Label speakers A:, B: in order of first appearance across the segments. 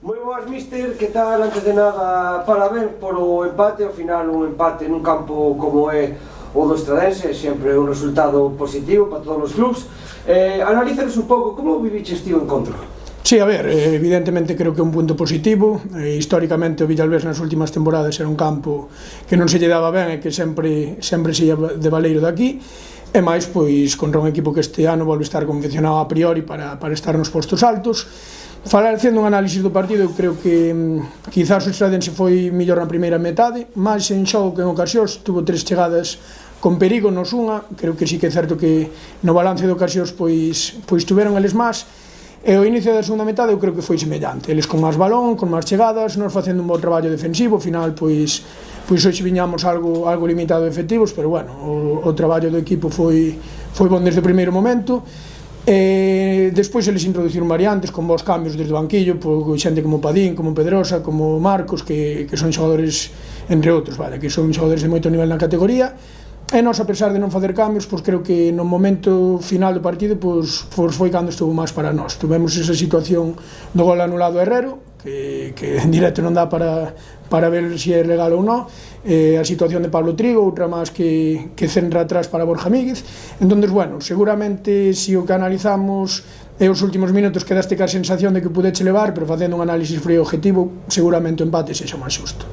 A: Moi boas, mister, que tal? Antes de nada, parabéns por o empate. Ao final, un empate nun campo como é o do Estradense é sempre un resultado positivo para todos os clubs. Analízanos un pouco como viviches ti o encontro.
B: Sí, a ver, evidentemente creo que é un punto positivo. Históricamente o Villalbés nas últimas temporadas era un campo que non se lle daba ben e que sempre se ia de baleiro daqui. E máis, pois, contra un equipo que este ano volve a estar confeccionado a priori para estar nos postos altos. Facendo un análisis do partido, eu creo que quizás o Estradense foi mellor na primeira metade, máis en xogo que en ocasións, tuvo 3 chegadas con perigo, nos unha. Creo que sí que é certo que no balance de ocasións pois tuveron eles máis, e o inicio da segunda metade eu creo que foi semellante, eles con máis balón, con máis chegadas, nos facendo un bo traballo defensivo. Ao final pois hoxe viñamos algo limitado de efectivos, pero bueno, o traballo do equipo foi bon desde o primeiro momento. Despois eles introduciron variantes con bons cambios desde o banquillo, xente como Padín, como Pedrosa, como Marcos, que son xogadores, entre outros, que son xogadores de moito nivel na categoría. E nós, a pesar de non facer cambios, creo que no momento final do partido foi cando estuvo máis para nós. Tuvemos esa situación do gol anulado a Herrero, que en directo non dá para ver se é legal ou non. A situación de Pablo Trigo, outra máis que centra atrás para Borja Míguez. Entón, bueno, seguramente se o que analizamos e os últimos minutos quedaste ca sensación de que pudeche levar, pero facendo un análisis frío e objetivo, seguramente o empate sexa máis xusto.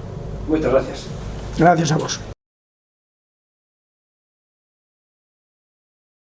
A: Moitas gracias.
B: Gracias a vos.